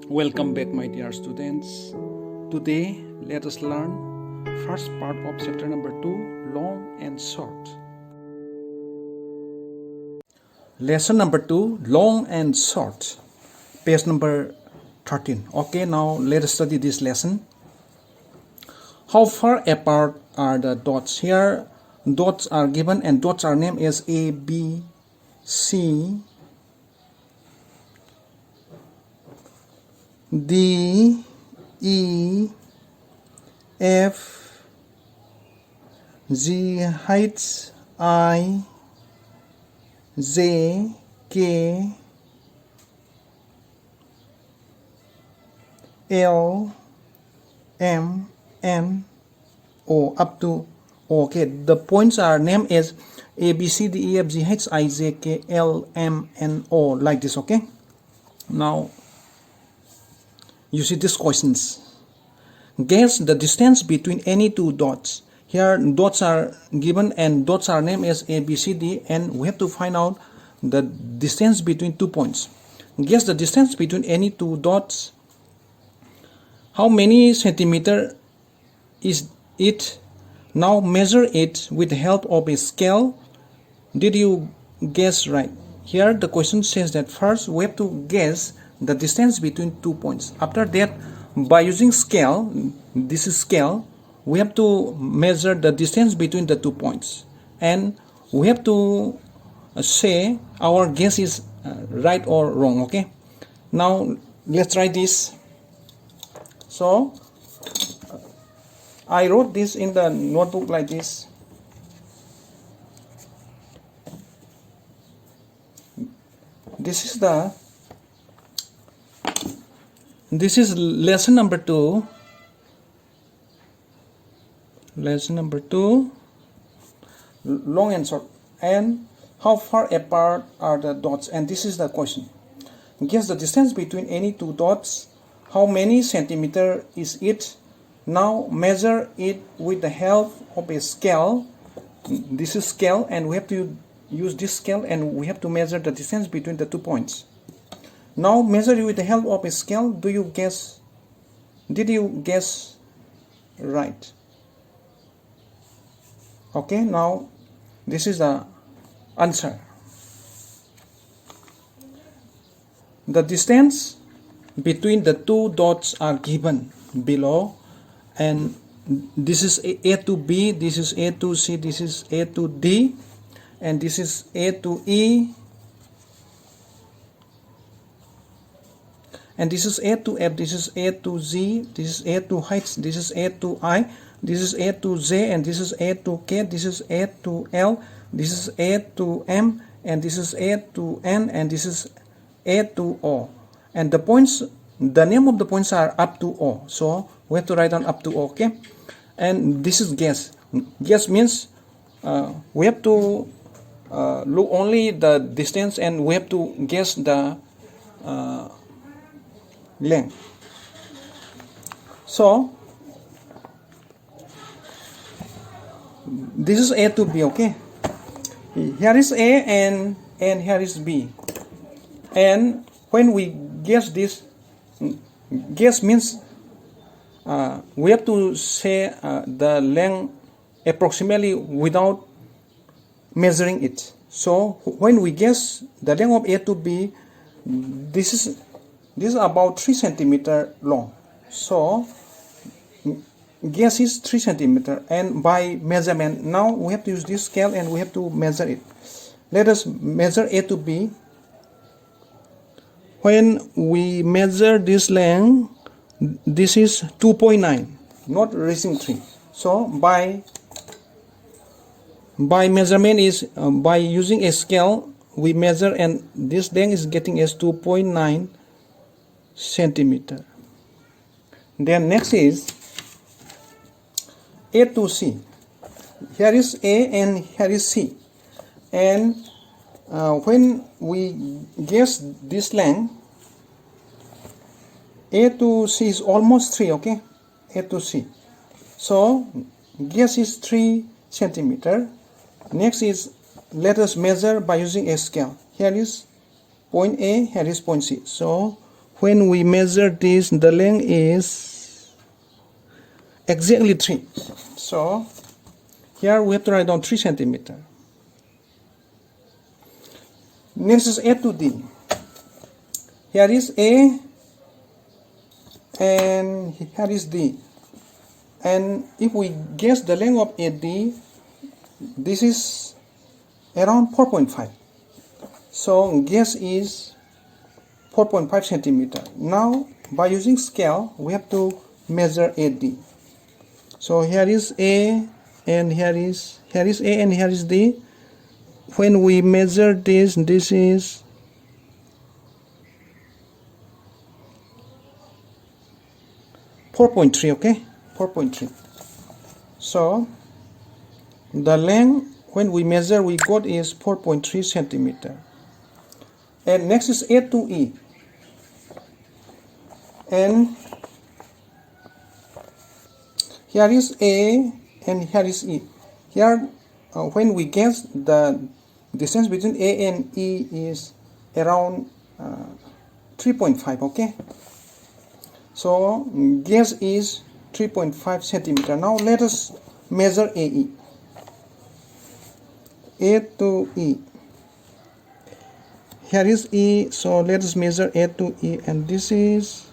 Welcome back, my dear students. Today, let us learn first part of chapter number 2, long and short. Lesson number 2, long and short. Page number 13. Okay, now let us study this lesson. How far apart are the dots? Here, dots are given and dots are named as A, B, C, D, E, F, G, H, I, J, K, L, M, N, O, up to O. Okay, the points are named as A, B, C, D, E, F, G, H, I, J, K, L, M, N, O, like this. Okay, now you see these questions. Guess the distance between any two dots. Here dots are given and dots are named as A, B, C, D, and we have to find out the distance between 2 points. Guess the distance between any two dots. How many centimeter is it? Now measure it with the help of a scale. Did you guess right? Here the question says that first we have to guess the distance between 2 points. After that, by using scale, this is scale, we have to measure the distance between the 2 points, and we have to say our guess is right or wrong. Okay, now let's try this. So I wrote this in the notebook like this. This is lesson number 2. Lesson number 2, long and short. And how far apart are the dots? And this is the question. Guess the distance between any two dots. How many centimeter is it? Now measure it with the help of a scale. This is scale, and we have to use this scale, and we have to measure the distance between the 2 points. Now measure it with the help of a scale. Do you guess? Did you guess right? Okay, now this is the answer. The distance between the two dots are given below, and this is A to B, this is A to C, this is A to D, and this is A to E, and this is A to F, this is A to Z, this is A to H, this is A to I, this is A to J, and this is A to K, this is A to L, this is A to M, and this is A to N, and this is A to O. And the points, the name of the points are up to O. So we have to write down up to O, okay? And this is guess. Guess means we have to look only the distance, and we have to guess the length. So this is A to B, okay? Here is A and here is B. And when we guess this, guess means we have to say the length approximately without measuring it. So when we guess the length of A to B, this is about 3 centimeter long. So guess is 3 centimeter, and by measurement, now we have to use this scale and we have to measure it. Let us measure A to B. When we measure this length, this is 2.9, not reaching 3. So by measurement is by using a scale, we measure, and this length is getting as 2.9 centimeter. Then next is A to C. Here is A and here is C, and when we guess this length, A to C is almost 3, okay? A to C. So guess is 3 centimeter. Next is, let us measure by using a scale. Here is point A, here is point C. So when we measure this, the length is exactly 3. So here we have to write down 3 centimeter. Next is A to D. Here is A and here is D. And if we guess the length of AD, this is around 4.5. So guess is 4.5 centimeter. Now by using scale, we have to measure AD. So here is A and here is A and here is D. When we measure this, this is 4.3, okay? 4.3. So the length when we measure we got is 4.3 centimeter. And next is A to E. And here is A and here is E. Here when we guess the distance between A and E is around 3.5, okay? So guess is 3.5 centimeter. Now let us measure AE. A to E. Here is E, so let us measure A to E, and this is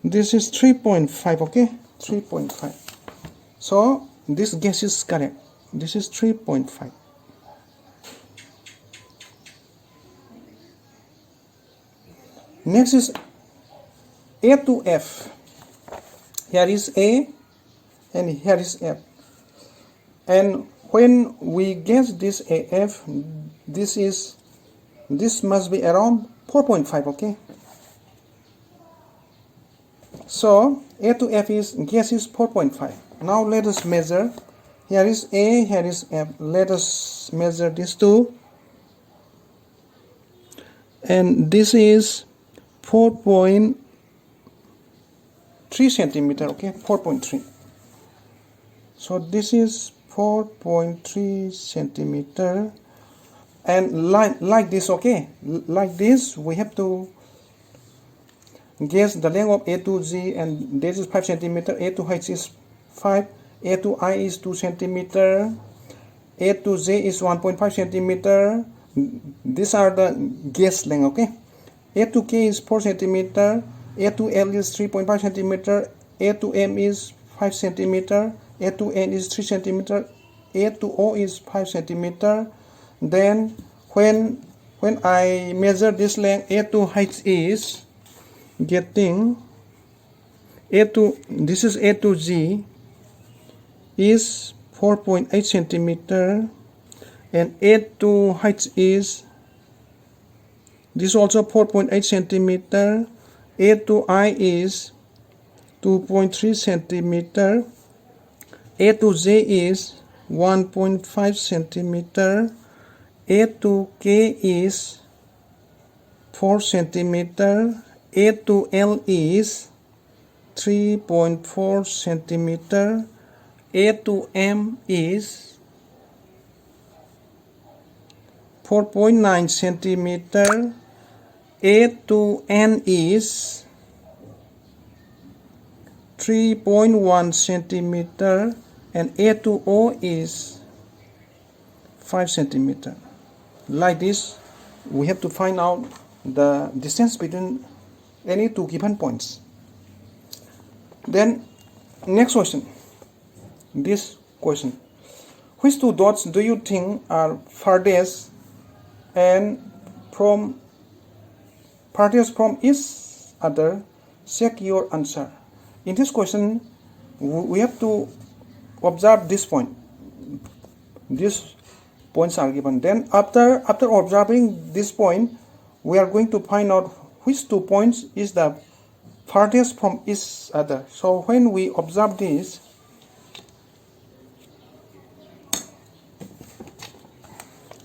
3.5, okay? 3.5. So this guess is correct. This is 3.5. Next is A to F. Here is A and here is F. And when we guess this AF, this must be around 4.5, okay? So A to F is guess is 4.5. Now let us measure. Here is A, here is F. Let us measure these two. And this is 4.3 centimeter, okay? 4.3. So this is 4.3 centimeter. And like this, okay? Like this, we have to guess the length of A to Z, and this is 5 centimeter. A to H is 5. A to I is 2 centimeter. A to Z is 1.5 centimeter. These are the guess length, okay? A to K is 4 centimeter. A to L is 3.5 centimeter. A to M is 5 centimeter. A to N is 3 centimeter. A to O is 5 centimeter. Then when I measure this length, A to H is getting this is A to Z is 4.8 centimeter, and A to H is this also 4.8 centimeter. A to I is 2.3 centimeter. A to Z is 1.5 centimeter. A to K is 4 centimeter. A to L is 3.4 centimeter. A to M is 4.9 centimeter. A to N is 3.1 centimeter, and A to O is 5 centimeter. Like this, we have to find out the distance between any two given points. Then next question. This question: which two dots do you think are farthest from each other? Check your answer. In this question, we have to observe this point. These points are given. Then after observing this point, we are going to find out which two points is the farthest from each other. So when we observe this,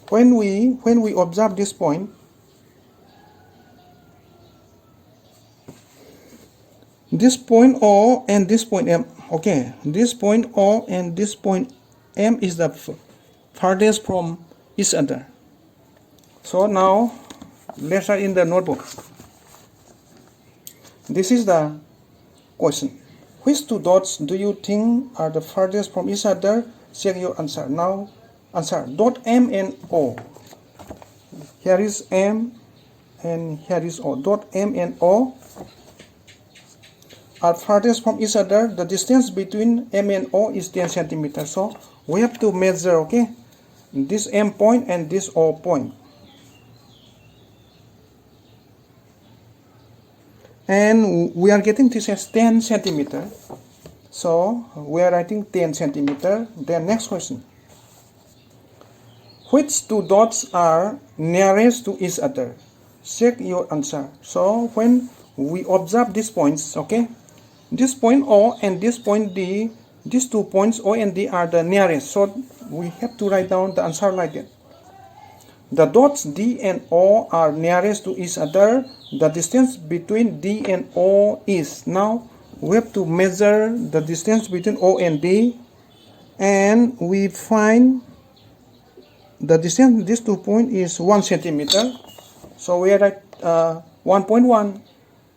when we observe this point, this point O and this point M, okay, this point O and this point M is the farthest from each other. So now let's write in the notebook. This is the question. Which two dots do you think are the farthest from each other? Check your answer. Now answer. Dot M and O. Here is M and here is O. Dot M and O are farthest from each other. The distance between M and O is 10 centimeters. So we have to measure, okay, this M point and this O point. And we are getting this as 10 centimeter. So we are writing 10 centimeter. Then next question. Which two dots are nearest to each other? Check your answer. So when we observe these points, okay, this point O and this point D, these 2 points O and D are the nearest. So we have to write down the answer like that. The dots D and O are nearest to each other. The distance between D and O is. Now we have to measure the distance between O and D, and we find the distance these 2 points is 1 centimeter. So we are at 1.1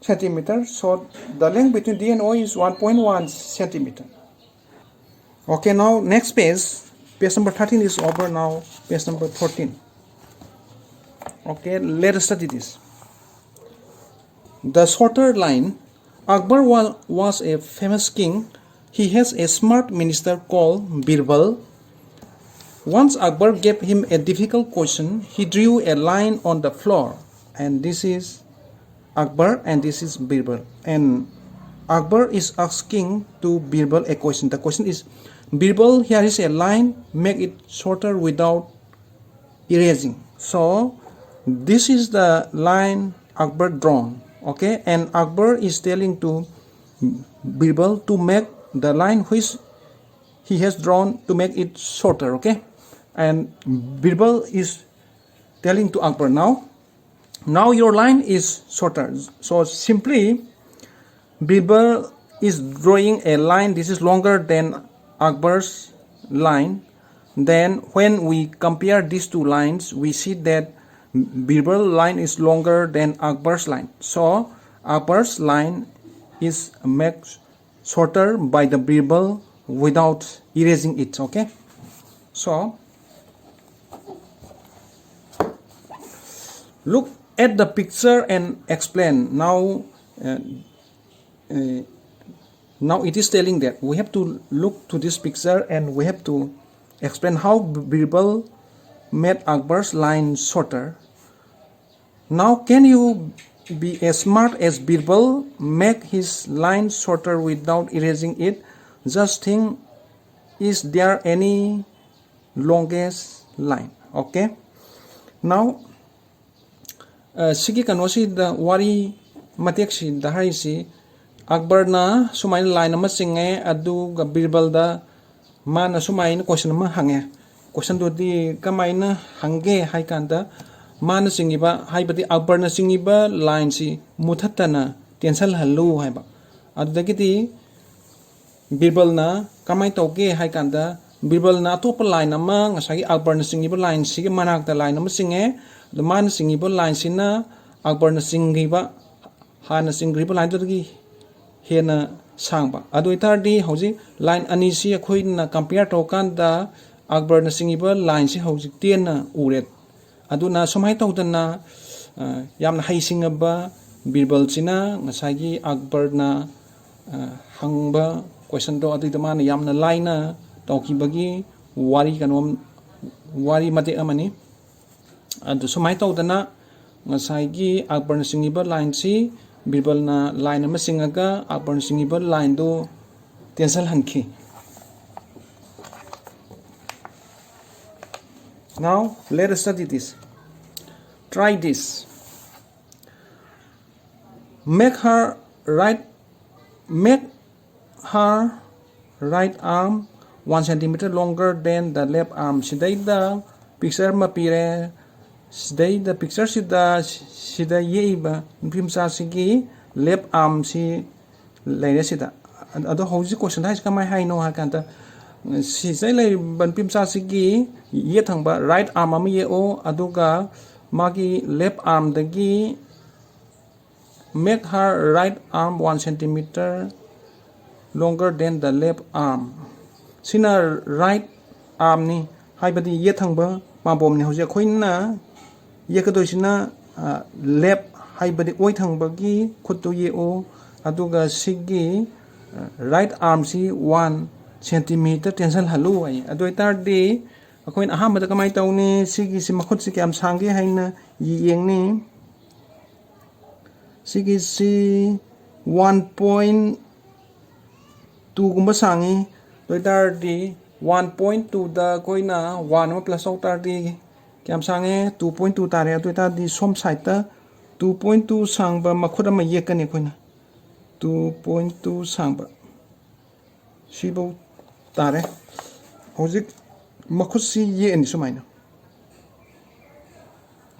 centimeter. So the length between D and O is 1.1 centimeter. Okay, now next page number 13 is over. Now page number 14. Okay, let us study this. The shorter line. Akbar was a famous king. He has a smart minister called Birbal. Once Akbar gave him a difficult question. He drew a line on the floor, and this is Akbar and this is Birbal. And Akbar is asking to Birbal a question. The question is, Birbal, here is a line, make it shorter without erasing. So this is the line Akbar drawn, okay, and Akbar is telling to Birbal to make the line which he has drawn to make it shorter, okay, and Birbal is telling to Akbar, now your line is shorter. So simply Birbal is drawing a line. This is longer than Akbar's line. Then when we compare these two lines, we see that Birbal's line is longer than Akbar's line. So Akbar's line is made shorter by the Birbal without erasing it, okay. So look at the picture and explain. Now it is telling that we have to look to this picture and we have to explain how Birbal made Akbar's line shorter. Now can you be as smart as Birbal, make his line shorter without erasing it? Just think, is there any longest line? Okay. Now sigi kanosi the wari mateksi the harisi Akbar na sumain line ama singe adu ga Birbal da mana sumain question ama hange. Question do di kamay na hangge hai kanda mana singiba hai bati Akbar na singiba line si muthatana tensal halu hai ba adagiti Birbal na kamay tawge hai kanda Birbal na atop line ama ngasagi Akbar na singiba line sige manakta line ama singe the mana singiba line sina Akbar na singiba hana singiba line dagi hena sangba adu itardi hoji line anisi akhoi na compare to kanda Akbar na singiba line si hoji 10 na uret aduna somai tawdana yamna haisingaba Birbal sina ngasagi Akbar na hangba question do adu damana yamna line na tawkibagi wari kanom wari mate amani adu somai tawdana ngasagi Akbar na singiba line si Birbal na line ama singaga Akbar na singiba line do tensal hanki. Now let us study this. Try this. Make her right arm 1 centimeter longer than the left arm. Sidai da picture mapire. Sidai da picture sida yeiba pimsa sigi left arm si laire sida. Ado hauji question hai kamai hai no ha kanta si sai lai ban pim cha sigi ye thangba right arm am ye o aduga magi left arm dagi make her right arm 1 centimeter longer than the left arm sina right arm ni haibadi ye thangba pambom ni hoje khoina ye kadoi sina left haibadi oi thangba gi khuttu ye o aduga sigi right arm si 1 centimeter tension halu ai adoi tar de akoin aham da kamai tawni sigi si makhut si kyam sange haina yeng ni sigi si 1.2 gumba sangi doi tar di 1.2 da koina 1 plus out tar di kyam sange 2.2 tare adoi tar di som side ta 2.2 sangba makhut ama yekani koina 2.2 sangba sibo tare hojik makhut si ye ni sumaina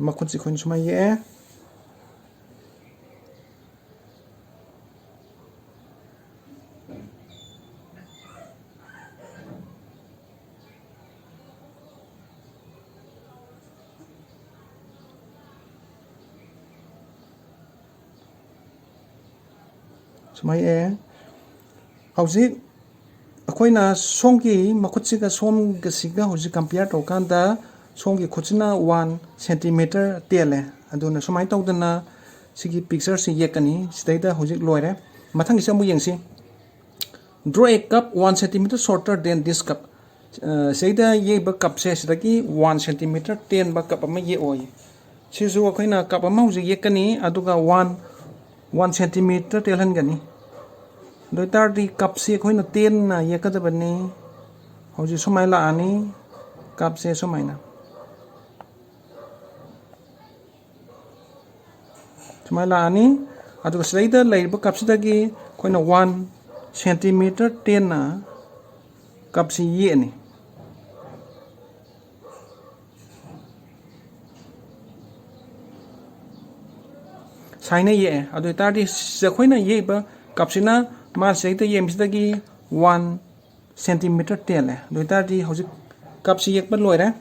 makhut si khoin sumai ye sumai ye hojik akoina songki makhutsi ka som gasiga hoji compare to kanda songki khuchina 1 centimeter tele aduna somai tawdana sigi picture si yekani sidaida hoji loire mathang isa mu yengsi draw a cup 1 centimeter shorter than this cup seida ye ba cup se sidaki 1 centimeter 10 ba cup ama ye oi sisu akoina cup ama hoji yekani aduga 1 centimeter telhan gani doi tar di cup se khoi na ten na ye ka da bani hoji somai la ani cup se somai na somai la ani adu slaida lai ba cup se da gi khoi na 1 centimeter 10 na cup se ye ni sai na ye adu tar di se khoi na ye ba cup se na ma seita yem sidagi 1 centimeter tele doita di hojik cup si yek ba loire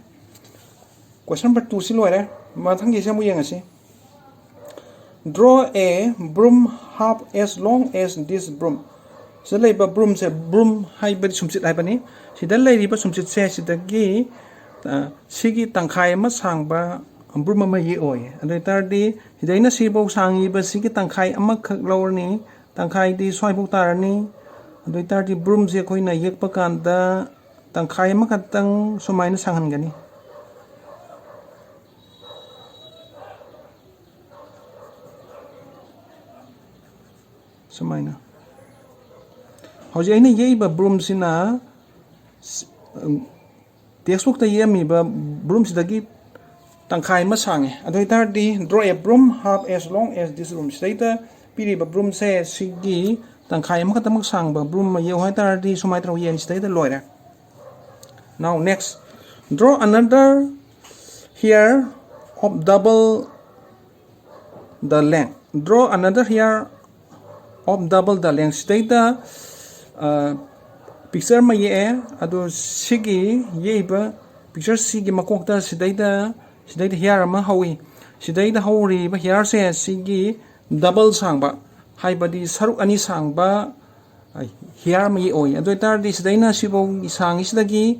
question number 2 si loire ma thangi se mu yengasi draw a broom half as long as this broom se lei ba broom se broom hai ba sumchit hai bani sida lei ri ba sumchit se sidagi sigi tangkhai ma sang ba broom ma ye oi doita di hidaina si bo sangi ba sigi tangkhai ama khak lor ni tangkhai di swai bu tar ni doi tar di broom je khoi na yek pa kan da tangkhai ma khatang somai na sanghan gani somai na hoje aina ye ba broom sina textbook ta yemi ba broom sidagi tangkhai ma sange adoi tar di draw a broom half as long as this room staita piri ba broom se sigi tangkhai ma khatam sang ba broom ma ye hai tar di somai tro yen stai da loire now next draw another hair of double the length draw another hair of double the length stai da picture ma ye adu sigi ye ba picture sigi makok ta stai da hair ma hawi stai da hawri ba hair se sigi double sangba haibadi saruk ani sangba hair ma ye oi adoi tar di sidaina sibo sangi sidagi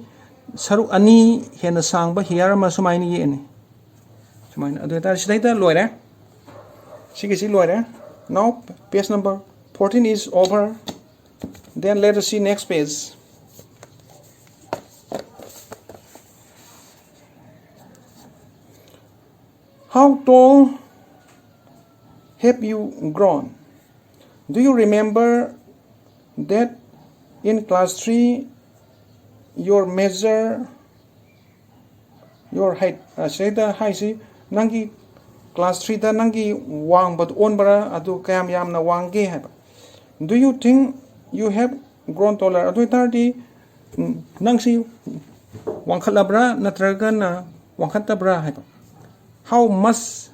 saruk ani hena sangba hair ma sumaini ye ni sumaina adoi tar sidaita loire sigi si loire now page number 14 is over then let us see next page how tall have you grown? Do you remember that in class 3 your measure your height say the height si nangi class 3 da nangi wang but on bara adu kayam yam na wang ge hai do you think you have grown taller adu tardi nang si wang khalabra natraga na wang khatabra hai how much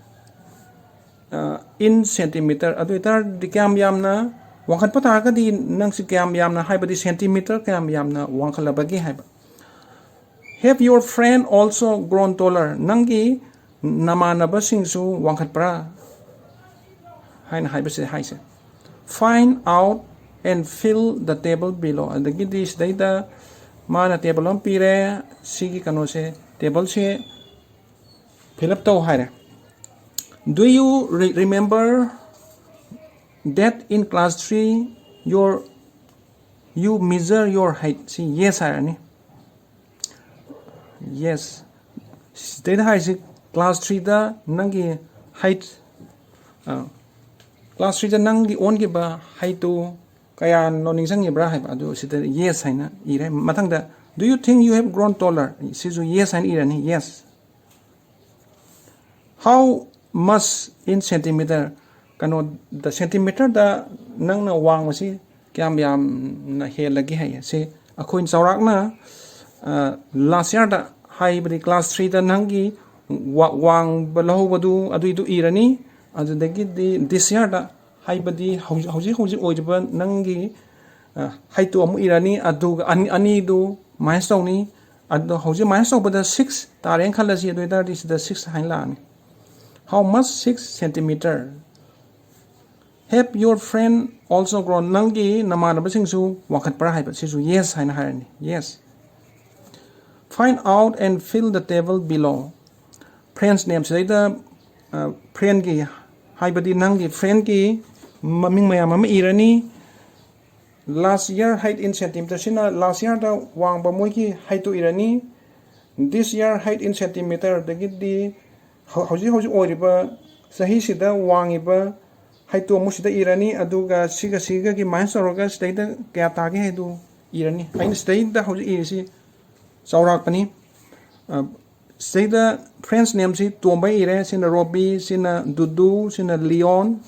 in centimeter adu tar dikam yamna ꯋꯥꯡꯈꯠꯄ ꯇꯥꯔꯒꯗꯤ ꯅꯪꯁꯤ ꯀꯌꯥꯝ ꯌꯥꯝꯅ ꯍꯥꯏꯕꯗꯤ centimetre ꯀꯌꯥꯝ ꯌꯥꯝꯅ ꯋꯥꯡꯈꯠꯂꯕꯒꯦ ꯍꯥꯏꯕ Have your friend also grown taller ꯅꯪꯒꯤ ꯅꯃꯥꯟꯅꯕꯁꯤꯡꯁꯨ ꯋꯥꯡꯈꯠꯄ꯭ꯔꯥ 하이나 하이버스 하이세 Find out and fill the table below adagidi sidaida mana table on pire sigi kanose table se fill up to haire Do you remember that in class 3 you measure your height see yes hairani Yes sidaida haise class 3 da nangi height Class 3 nang gi on gi ba haitu kaya no ningsang gi bra hai ba do sita yes haina ire mathang da do you think you have grown taller sisu yes hain irani yes How much in centimeter kano the centimeter da nang na wang masi kyam yam na he lagi hai se akhoin chawrak na last year da hai bri class 3 da nang gi wang ba lahu badu adu du irani adudagi this year da haibadi hauji oiba nangi haitu amu irani adu ani du minus tawni adu hauji minus tawbada 6 tareng khalasi adu da this the 6 hain la ni How much 6 centimeter Have your friend also grown nangi namanaba singsu wangkhat para haiba sisu yes hain harani yes Find out and fill the table below Friend's name sida friend gi haibadi nangi friend gi maming mayam ama irani last year height in centimeter sina last year da wang ba moi ki height to irani this year height in centimeter dagidi hauji oiriba sahi sida wangiba height to mo sida irani aduga siga ki minus roga sida kya tage hedu irani hain sida hauji irisi chawrak pani sida friends name si tomba ire sina Robbie sina Dudu sina Leon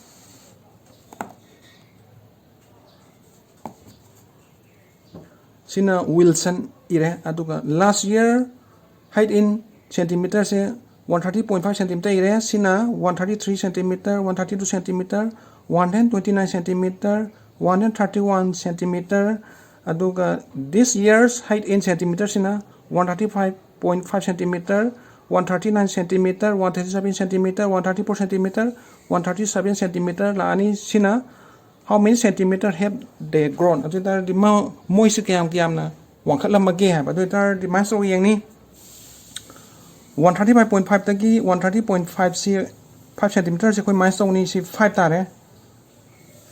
sina Wilson ire aduga last year height in centimeter se 130.5 centimeter ire sina 133 centimeter 132 centimeter 129 centimeter 131 centimeter aduga this year's height in centimeter sina 135.5 centimeter 139 centimeter 137 centimeter 134 centimeter 137 centimeter la ani sina How many centimeter have they grown? Adu tar di ma moi se kyam na wangkhat lam ge ha adu tar di ma so yang ni 135.5 tagi 130.5 si 5 centimeter se koi ma so ni si 5 tare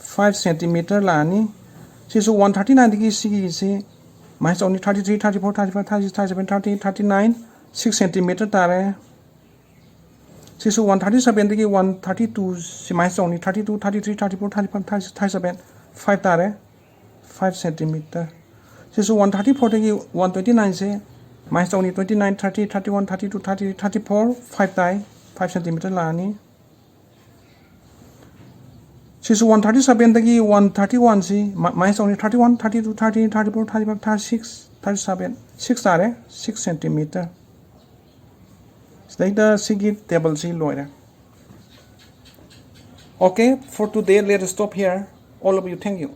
5 centimeter la ni si so 139 tagi si ma so ni 33 34 35 36 37 30 39 6 centimeter tare Sisu 137 digi 132 si mai so ni 32 33 34 35 37 5 tare 5 centimeter Sisu 134 digi 129 se mai so ni 29 30 31 32 30 34 5 tai 5 centimeter la ni Sisu 137 digi 131 si mai so ni 31 32 30 34 35 36 37 6 tare 6 centimeter Later, Sigi table C lawyer. Okay, for today, let us stop here. All of you, thank you.